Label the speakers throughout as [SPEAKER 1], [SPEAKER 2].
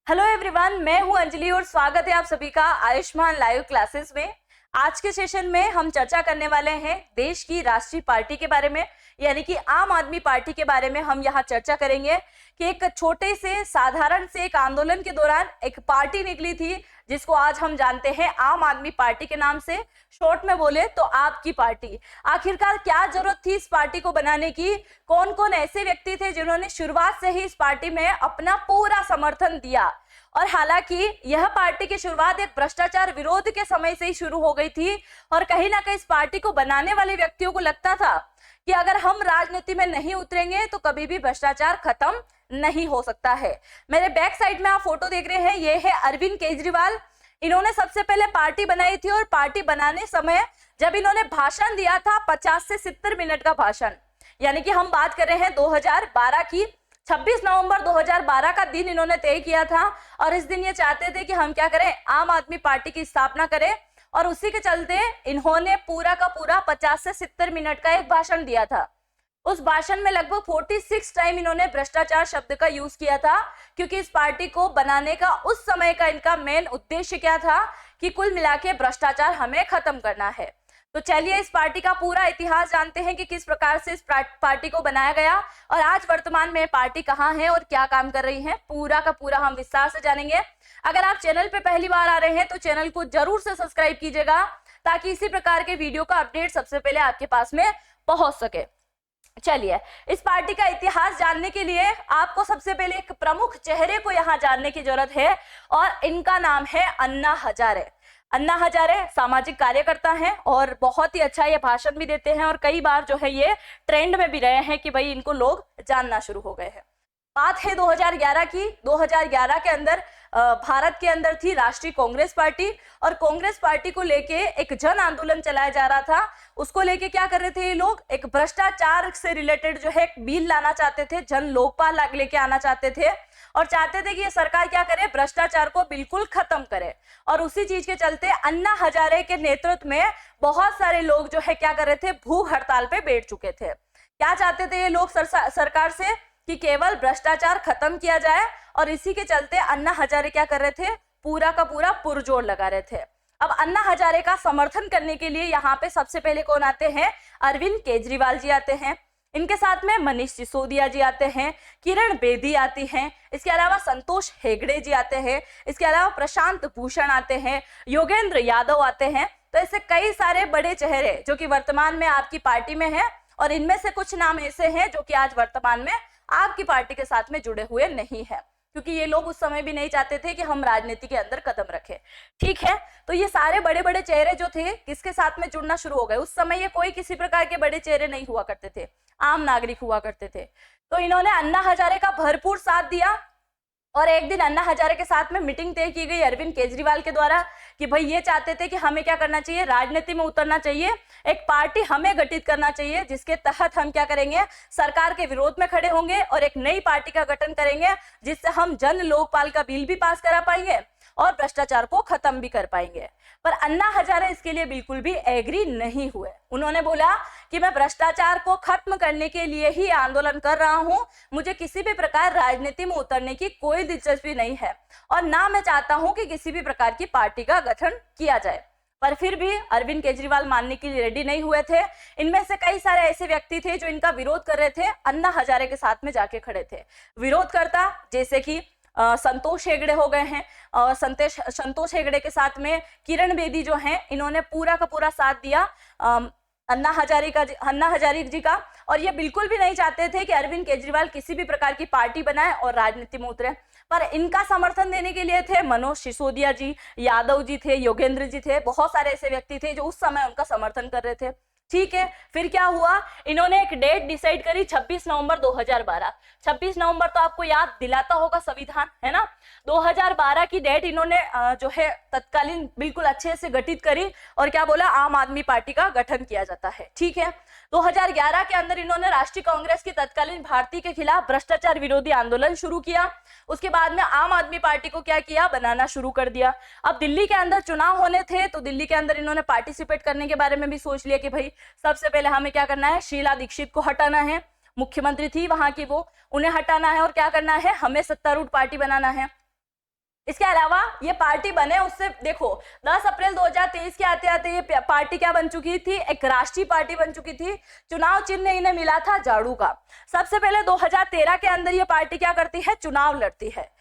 [SPEAKER 1] Hello everyone, मैं हूं अंजलि और स्वागत है आप सभी का आयुष्मान लाइव क्लासेस में। आज के सेशन में हम चर्चा करने वाले हैं देश की राष्ट्रीय पार्टी के बारे में, यानी कि आम आदमी पार्टी के बारे में। हम यहाँ चर्चा करेंगे कि एक छोटे से साधारण से एक आंदोलन के दौरान एक पार्टी निकली थी जिसको आज हम जानते हैं आम आदमी पार्टी के नाम से। शॉर्ट में बोले तो आपकी पार्टी। आखिरकार क्या जरूरत थी इस पार्टी को बनाने की? कौन कौन ऐसे व्यक्ति थे जिन्होंने शुरुआत से ही इस पार्टी में अपना पूरा समर्थन दिया? और हालांकि यह पार्टी की शुरुआत एक भ्रष्टाचार विरोध के समय से ही शुरू हो गई थी और कहीं ना कहीं इस पार्टी को बनाने वाले व्यक्तियों को लगता था कि अगर हम राजनीति में नहीं उतरेंगे तो कभी भी भ्रष्टाचार खत्म नहीं हो सकता है। मेरे बैक साइड में आप फोटो देख रहे हैं, ये है अरविंद केजरीवाल। इन्होंने सबसे पहले पार्टी बनाई थी और पार्टी बनाने समय जब इन्होंने भाषण दिया था 50 से 70 मिनट का भाषण, यानी कि हम बात कर रहे हैं 2012 की। 26 नवंबर 2012 का दिन इन्होंने तय किया था और इस दिन ये चाहते थे कि हम क्या करें, आम आदमी पार्टी की स्थापना करें। और उसी के चलते इन्होंने पूरा का पूरा 50 से 70 मिनट का एक भाषण दिया था। उस भाषण में लगभग 46 टाइम इन्होंने भ्रष्टाचार शब्द का यूज किया था, क्योंकि इस पार्टी को बनाने का उस समय का इनका मेन उद्देश्य क्या था कि कुल मिला के भ्रष्टाचार हमें खत्म करना है। तो चलिए इस पार्टी का पूरा इतिहास जानते हैं कि किस प्रकार से इस पार्टी को बनाया गया और आज वर्तमान में पार्टी कहाँ है और क्या काम कर रही है। पूरा का पूरा हम विस्तार से जानेंगे। अगर आप चैनल पे पहली बार आ रहे हैं तो चैनल को जरूर से सब्सक्राइब कीजिएगा ताकि इसी प्रकार के वीडियो का अपडेट सबसे पहले आपके पास में पहुंच सके। चलिए इस पार्टी का इतिहास जानने के लिए आपको सबसे पहले एक प्रमुख चेहरे को यहाँ जानने की जरूरत है और इनका नाम है अन्ना हजारे। अन्ना हजारे सामाजिक कार्यकर्ता हैं और बहुत ही अच्छा ये भाषण भी देते हैं और कई बार जो है ये ट्रेंड में भी रहे हैं कि भाई इनको लोग जानना शुरू हो गए हैं। बात है 2011 की। 2011 के अंदर भारत के अंदर थी राष्ट्रीय कांग्रेस पार्टी और कांग्रेस पार्टी को लेके एक जन आंदोलन चलाया जा रहा था। उसको लेके क्या कर रहे थे ये लोग, एक भ्रष्टाचार से रिलेटेड जो है एक बिल लाना चाहते थे, जन लोकपाल लेके आना चाहते थे और चाहते थे कि ये सरकार क्या करे, भ्रष्टाचार को बिल्कुल खत्म करे। और उसी चीज के चलते अन्ना हजारे के नेतृत्व में बहुत सारे लोग जो है क्या कर रहे थे, भूख हड़ताल पे बैठ चुके थे। क्या चाहते थे ये लोग सरकार से कि केवल भ्रष्टाचार खत्म किया जाए और इसी के चलते अन्ना हजारे क्या कर रहे थे, पूरा का पूरा पुरजोर लगा रहे थे। अब अन्ना हजारे का समर्थन करने के लिए यहाँ पे सबसे पहले कौन आते हैं, अरविंद केजरीवाल जी आते हैं। इनके साथ में मनीष सिसोदिया जी आते हैं, किरण बेदी आती हैं, इसके अलावा संतोष हेगड़े जी आते हैं, इसके अलावा प्रशांत भूषण आते हैं, योगेंद्र यादव आते हैं। तो ऐसे कई सारे बड़े चेहरे जो कि वर्तमान में आपकी पार्टी में है और इनमें से कुछ नाम ऐसे हैं जो कि आज वर्तमान में आपकी पार्टी के साथ में जुड़े हुए नहीं है, क्योंकि ये लोग उस समय भी नहीं चाहते थे कि हम राजनीति के अंदर कदम रखें। ठीक है, तो ये सारे बड़े बड़े चेहरे जो थे किसके साथ में जुड़ना शुरू हो गए। उस समय ये कोई किसी प्रकार के बड़े चेहरे नहीं हुआ करते थे, आम नागरिक हुआ करते थे। तो इन्होंने अन्ना हजारे का भरपूर साथ दिया और एक दिन अन्ना हजारे के साथ में मीटिंग तय की गई अरविंद केजरीवाल के द्वारा कि भाई ये चाहते थे कि हमें क्या करना चाहिए, राजनीति में उतरना चाहिए, एक पार्टी हमें गठित करना चाहिए जिसके तहत हम क्या करेंगे, सरकार के विरोध में खड़े होंगे और एक नई पार्टी का गठन करेंगे जिससे हम जन लोकपाल का बिल भी पास करा पाएंगे और भ्रष्टाचार को खत्म भी कर पाएंगे। पर अन्ना हजारे इसके लिए बिल्कुल भी एग्री नहीं हुए। उन्होंने बोला कि मैं भ्रष्टाचार को खत्म करने के लिए ही आंदोलन कर रहा हूं, मुझे किसी भी प्रकार राजनीति में उतरने की कोई दिलचस्पी नहीं है और ना मैं चाहता हूं कि किसी भी प्रकार की पार्टी का गठन किया जाए। पर फिर भी अरविंद केजरीवाल मानने के लिए रेडी नहीं हुए थे। इनमें से कई सारे ऐसे व्यक्ति थे जो इनका विरोध कर रहे थे, अन्ना हजारे के साथ में जाके खड़े थे। विरोधकर्ता जैसे कि संतोष हेगड़े हो गए हैं और संतोष हेगड़े के साथ में किरण बेदी जो हैं, इन्होंने पूरा का पूरा साथ दिया अन्ना हजारे जी का। और ये बिल्कुल भी नहीं चाहते थे कि अरविंद केजरीवाल किसी भी प्रकार की पार्टी बनाए और राजनीति में उतरे। पर इनका समर्थन देने के लिए थे मनोज सिसोदिया जी, यादव जी थे, योगेंद्र जी थे, बहुत सारे ऐसे व्यक्ति थे जो उस समय उनका समर्थन कर रहे थे। ठीक है, फिर क्या हुआ, इन्होंने एक डेट डिसाइड करी 26 नवंबर 2012। 26 नवंबर तो आपको याद दिलाता होगा संविधान, है ना। 2012 की डेट इन्होंने जो है तत्कालीन बिल्कुल अच्छे से गठित करी और क्या बोला, आम आदमी पार्टी का गठन किया जाता है। ठीक है, 2011 के अंदर इन्होंने राष्ट्रीय कांग्रेस की तत्कालीन भारती के खिलाफ भ्रष्टाचार विरोधी आंदोलन शुरू किया। उसके बाद में आम आदमी पार्टी को क्या किया, बनाना शुरू कर दिया। अब दिल्ली के अंदर चुनाव होने थे तो दिल्ली के अंदर इन्होंने पार्टिसिपेट करने के बारे में भी सोच लिया कि भाई सबसे पहले हमें क्या करना है, शीला दीक्षित को हटाना है, मुख्यमंत्री थी वहां की वो, उन्हें हटाना है और क्या करना है, हमें सत्तारूढ़ पार्टी बनाना है। इसके अलावा ये पार्टी बने उससे देखो 10 अप्रैल 2023 के आते आते ये पार्टी क्या बन चुकी थी, एक राष्ट्रीय पार्टी बन चुकी थी। चुनाव चिन्ह इन्हें मिला था झाड़ू का। सबसे पहले 2013 के अंदर ये पार्टी क्या करती है, चुनाव लड़ती है,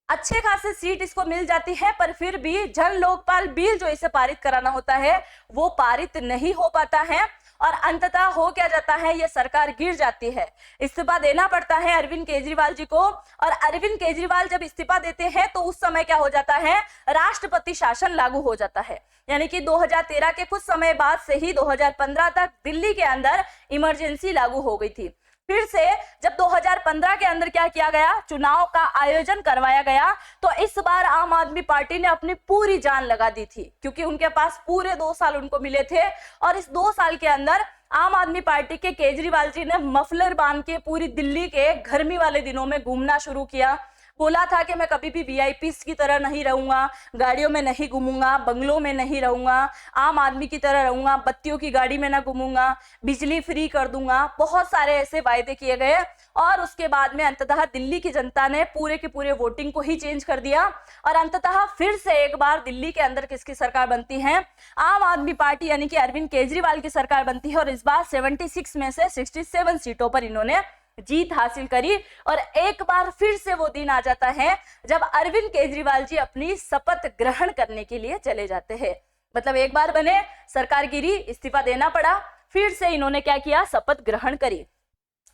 [SPEAKER 1] अच्छे खासे सीट इसको मिल जाती है, पर फिर भी जन लोकपाल बिल जो इसे पारित कराना होता है वो पारित नहीं हो पाता है और अंततः हो क्या जाता है, ये सरकार गिर जाती है। इस्तीफा देना पड़ता है अरविंद केजरीवाल जी को और अरविंद केजरीवाल जब इस्तीफा देते हैं तो उस समय क्या हो जाता है, राष्ट्रपति शासन लागू हो जाता है। यानी कि 2013 के कुछ समय बाद से ही 2015 तक दिल्ली के अंदर इमरजेंसी लागू हो गई थी। फिर से जब 2015 के अंदर क्या किया गया, चुनाव का आयोजन करवाया गया, तो इस बार आम आदमी पार्टी ने अपनी पूरी जान लगा दी थी क्योंकि उनके पास पूरे 2 साल उनको मिले थे और इस 2 साल के अंदर आम आदमी पार्टी के केजरीवाल जी ने मफलर बांध के पूरी दिल्ली के गर्मी वाले दिनों में घूमना शुरू किया। बोला था कि मैं कभी भी वीआईपीस की तरह नहीं रहूंगा, गाड़ियों में नहीं घूमूंगा, बंगलों में नहीं रहूंगा, आम आदमी की तरह रहूंगा, बत्तियों की गाड़ी में ना घूमूंगा, बिजली फ्री कर दूंगा। बहुत सारे ऐसे वायदे किए गए और उसके बाद में अंततः दिल्ली की जनता ने पूरे के पूरे वोटिंग को ही चेंज कर दिया और अंततः फिर से एक बार दिल्ली के अंदर किसकी सरकार बनती है, आम आदमी पार्टी यानी कि अरविंद केजरीवाल की सरकार बनती है और इस बार 76 में से 67 सीटों पर इन्होंने जीत हासिल करी। और एक बार फिर से वो दिन आ जाता है जब अरविंद केजरीवाल जी अपनी शपथ ग्रहण करने के लिए चले जाते हैं। मतलब एक बार बने, सरकार गिरी, इस्तीफा देना पड़ा, फिर से इन्होंने क्या किया, शपथ ग्रहण करी।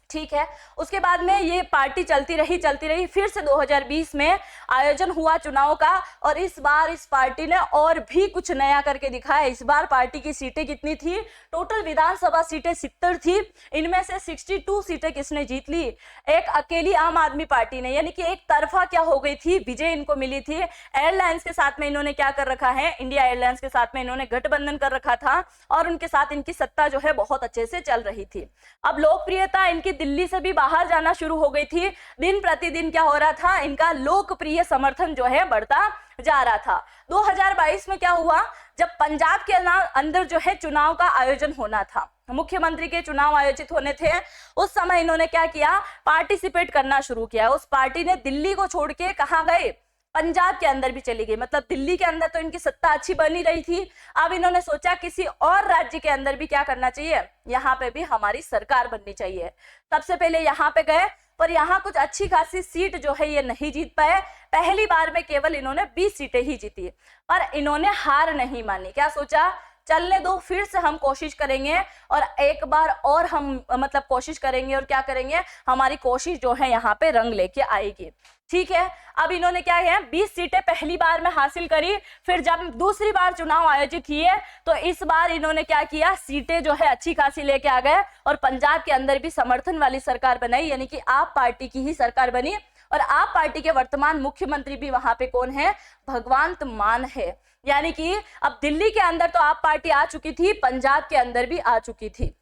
[SPEAKER 1] ठीक है, उसके बाद में ये पार्टी चलती रही। फिर से 2020 में आयोजन हुआ चुनाव का और इस बार इस पार्टी ने और भी कुछ नया करके दिखाया। इस बार पार्टी की सीटें कितनी थी, टोटल विधानसभा सीटें 70 थी, इनमें से 62 सीटें किसने जीत ली, एक अकेली आम आदमी पार्टी ने, यानी कि एक तरफा क्या हो गई थी, विजय इनको मिली थी। एयरलाइंस के साथ में इन्होंने क्या कर रखा है, इंडिया एयरलाइंस के साथ में इन्होंने गठबंधन कर रखा था और उनके साथ इनकी सत्ता जो है बहुत अच्छे से चल रही थी। अब लोकप्रियता इनकी दिल्ली से भी बाहर जाना शुरू हो गई थी। दिन प्रतिदिन क्या हो रहा था, इनका लोकप्रिय समर्थन जो है बढ़ता जा रहा था। 2022 में क्या हुआ, जब पंजाब के अंदर जो है चुनाव का आयोजन होना था, मुख्यमंत्री के चुनाव आयोजित होने थे, उस समय इन्होंने क्या किया, पार्टिसिपेट करना शुरू किया। उस पार्टी ने दिल्ली को छोड़ के कहां गए, पंजाब के अंदर भी चली गई। मतलब दिल्ली के अंदर तो इनकी सत्ता अच्छी बनी रही थी, अब इन्होंने सोचा किसी और राज्य के अंदर भी क्या करना चाहिए, यहाँ पे भी हमारी सरकार बननी चाहिए। सबसे पहले यहाँ पे गए पर यहाँ कुछ अच्छी खासी सीट जो है ये नहीं जीत पाए। पहली बार में केवल इन्होंने 20 सीटें ही जीती पर इन्होंने हार नहीं मानी। क्या सोचा, चलने दो, फिर से हम कोशिश करेंगे और एक बार और हम मतलब कोशिश करेंगे और क्या करेंगे, हमारी कोशिश जो है यहाँ पे रंग लेके आएगी। ठीक है, अब इन्होंने क्या है 20 सीटें पहली बार में हासिल करी। फिर जब दूसरी बार चुनाव आयोजित किए तो इस बार इन्होंने क्या किया, सीटें जो है अच्छी खासी लेके आ गए और पंजाब के अंदर भी समर्थन वाली सरकार बनाई, यानी कि आप पार्टी की ही सरकार बनी। और आप पार्टी के वर्तमान मुख्यमंत्री भी वहां पे कौन है, भगवंत मान है। यानी कि अब दिल्ली के अंदर तो आप पार्टी आ चुकी थी, पंजाब के अंदर भी आ चुकी थी।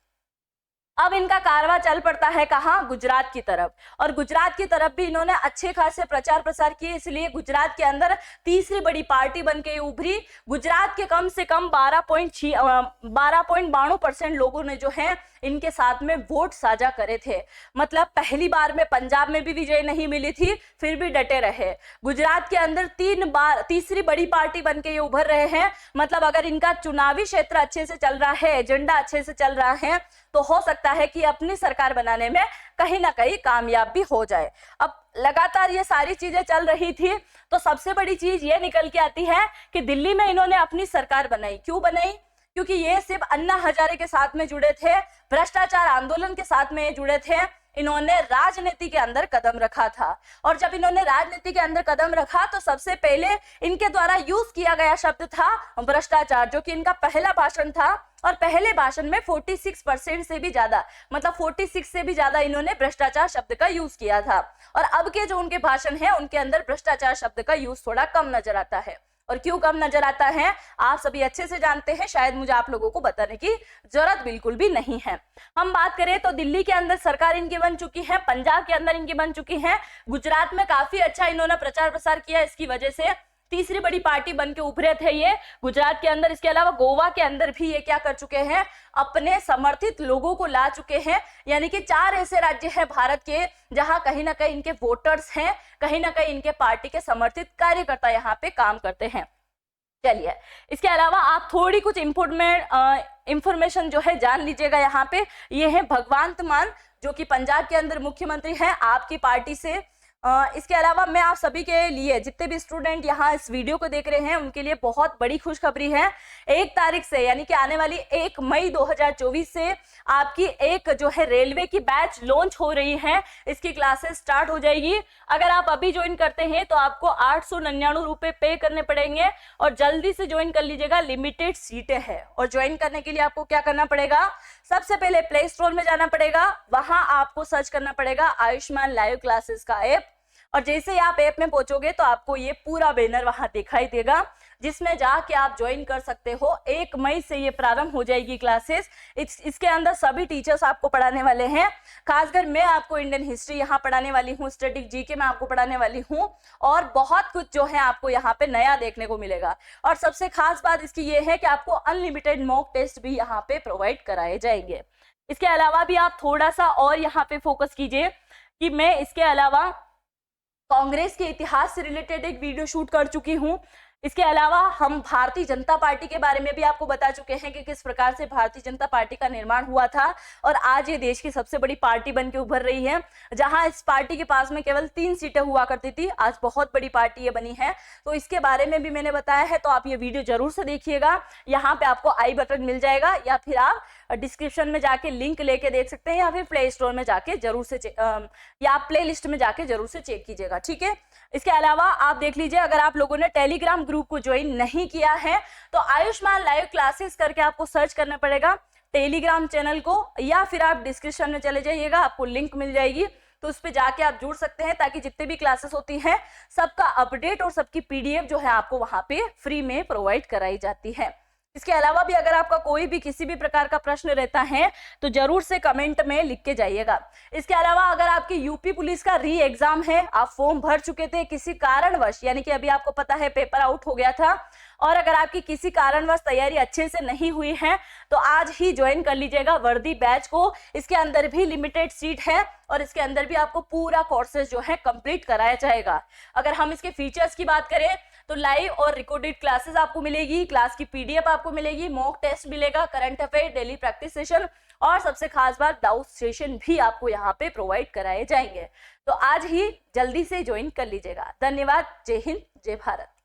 [SPEAKER 1] अब इनका कारवा चल पड़ता है कहां, गुजरात की तरफ। और गुजरात की तरफ भी इन्होंने अच्छे खासे प्रचार प्रसार किए, इसलिए गुजरात के अंदर तीसरी बड़ी पार्टी बन के उभरी। गुजरात के कम से कम 12.92% लोगों ने जो है इनके साथ में वोट साझा करे थे। मतलब पहली बार में पंजाब में भी विजय नहीं मिली थी, फिर भी डटे रहे। गुजरात के अंदर 3 बार तीसरी बड़ी पार्टी बन के ये उभर रहे हैं। मतलब अगर इनका चुनावी क्षेत्र अच्छे से चल रहा है, एजेंडा अच्छे से चल रहा है, तो हो सकता है कि अपनी सरकार बनाने में कहीं ना कहीं कामयाब भी हो जाए। अब लगातार ये सारी चीजें चल रही थी तो सबसे बड़ी चीज ये निकल के आती है कि दिल्ली में इन्होंने अपनी सरकार बनाई। क्यों बनाई, क्योंकि ये सिर्फ अन्ना हजारे के साथ में जुड़े थे, भ्रष्टाचार आंदोलन के साथ में जुड़े थे, इन्होंने राजनीति के अंदर कदम रखा था। और जब इन्होंने राजनीति के अंदर कदम रखा तो सबसे पहले इनके द्वारा यूज किया गया शब्द था भ्रष्टाचार, जो कि इनका पहला भाषण था। और पहले भाषण में 46% से भी ज्यादा, मतलब 46 से भी ज्यादा इन्होंने भ्रष्टाचार शब्द का यूज किया था। और अब के जो उनके भाषण है उनके अंदर भ्रष्टाचार शब्द का यूज थोड़ा कम नजर आता है। और क्यों कम नजर आता है आप सभी अच्छे से जानते हैं, शायद मुझे आप लोगों को बताने की जरूरत बिल्कुल भी नहीं है। हम बात करें तो दिल्ली के अंदर सरकार इनकी बन चुकी है, पंजाब के अंदर इनकी बन चुकी है, गुजरात में काफी अच्छा इन्होंने प्रचार प्रसार किया, इसकी वजह से तीसरी बड़ी पार्टी बन के उभरे थे ये गुजरात के अंदर। इसके अलावा गोवा के अंदर भी ये क्या कर चुके हैं, अपने समर्थित लोगों को ला चुके हैं। यानी कि 4 ऐसे राज्य हैं भारत के जहां कहीं ना कहीं इनके वोटर्स हैं, कहीं ना कहीं इनके पार्टी के समर्थित कार्यकर्ता यहाँ पे काम करते हैं। चलिए, इसके अलावा आप थोड़ी कुछ इंफॉर्मेशन जो है जान लीजिएगा यहाँ पे। ये है भगवंत मान, जो कि पंजाब के अंदर मुख्यमंत्री हैं आपकी पार्टी से। इसके अलावा मैं आप सभी के लिए, जितने भी स्टूडेंट यहाँ इस वीडियो को देख रहे हैं, उनके लिए बहुत बड़ी खुशखबरी है। 1 तारीख से यानी कि आने वाली 1 मई 2024 से आपकी एक जो है रेलवे की बैच लॉन्च हो रही है। इसकी क्लासेस स्टार्ट हो जाएगी। अगर आप अभी ज्वाइन करते हैं तो आपको 899 रुपए पे करने पड़ेंगे और जल्दी से ज्वाइन कर लीजिएगा, लिमिटेड सीटें हैं। और ज्वाइन करने के लिए आपको क्या करना पड़ेगा, सबसे पहले प्ले स्टोर में जाना पड़ेगा, वहां आपको सर्च करना पड़ेगा आयुष्मान लाइव क्लासेस का ऐप। और जैसे ही आप ऐप में पहुंचोगे तो आपको ये पूरा बैनर वहां दिखाई देगा, जिसमें जाके आप ज्वाइन कर सकते हो। 1 मई से ये प्रारंभ हो जाएगी क्लासेस। इसके अंदर सभी टीचर्स आपको पढ़ाने वाले हैं। खासकर मैं आपको इंडियन हिस्ट्री यहाँ पढ़ाने वाली हूँ, स्टैटिक जीके में आपको पढ़ाने वाली हूँ, और बहुत कुछ जो है आपको यहाँ पे नया देखने को मिलेगा। और सबसे खास बात इसकी ये है कि आपको अनलिमिटेड मॉक टेस्ट भी यहाँ पे प्रोवाइड कराए जाएंगे। इसके अलावा भी आप थोड़ा सा और यहाँ पे फोकस कीजिए कि मैं इसके अलावा कांग्रेस के इतिहास से रिलेटेड एक वीडियो शूट कर चुकी हूं। इसके अलावा हम भारतीय जनता पार्टी के बारे में भी आपको बता चुके हैं कि किस प्रकार से भारतीय जनता पार्टी का निर्माण हुआ था और आज ये देश की सबसे बड़ी पार्टी बन के उभर रही है। जहां इस पार्टी के पास में केवल 3 सीटें हुआ करती थी, आज बहुत बड़ी पार्टी ये बनी है। तो इसके बारे में भी मैंने बताया है, तो आप ये वीडियो जरूर से देखिएगा। यहाँ पे आपको आई बटन मिल जाएगा, या फिर आप डिस्क्रिप्शन में जाके लिंक लेके देख सकते हैं, या फिर प्ले स्टोर में जाके जरूर से या आप प्ले लिस्ट में जाके जरूर से चेक कीजिएगा, ठीक है। इसके अलावा आप देख लीजिए, अगर आप लोगों ने टेलीग्राम ग्रुप को ज्वाइन नहीं किया है तो आयुष्मान लाइव क्लासेस करके आपको सर्च करना पड़ेगा टेलीग्राम चैनल को, या फिर आप डिस्क्रिप्शन में चले जाइएगा, आपको लिंक मिल जाएगी, तो उस पर जाके आप जुड़ सकते हैं, ताकि जितने भी क्लासेस होती हैं सबका अपडेट और सबकी पीडीएफ जो है आपको वहां पे फ्री में प्रोवाइड कराई जाती है। इसके अलावा भी अगर आपका कोई भी किसी भी प्रकार का प्रश्न रहता है तो जरूर से कमेंट में लिख के जाइएगा। इसके अलावा अगर आपकी यूपी पुलिस का री एग्जाम है, आप फॉर्म भर चुके थे किसी कारणवश, यानी कि अभी आपको पता है पेपर आउट हो गया था, और अगर आपकी किसी कारणवश तैयारी अच्छे से नहीं हुई है तो आज ही ज्वाइन कर लीजिएगा वर्दी बैच को। इसके अंदर भी लिमिटेड सीट है और इसके अंदर भी आपको पूरा कोर्सेज जो है कंप्लीट कराया जाएगा। अगर हम इसके फीचर्स की बात करें तो लाइव और रिकॉर्डेड क्लासेस आपको मिलेगी, क्लास की पीडीएफ आपको मिलेगी, मॉक टेस्ट मिलेगा, current affair, daily practice session, और सबसे खास बात डाउट सेशन भी आपको यहाँ पे प्रोवाइड कराए जाएंगे। तो आज ही जल्दी से ज्वाइन कर लीजिएगा। धन्यवाद। जय हिंद, जय भारत।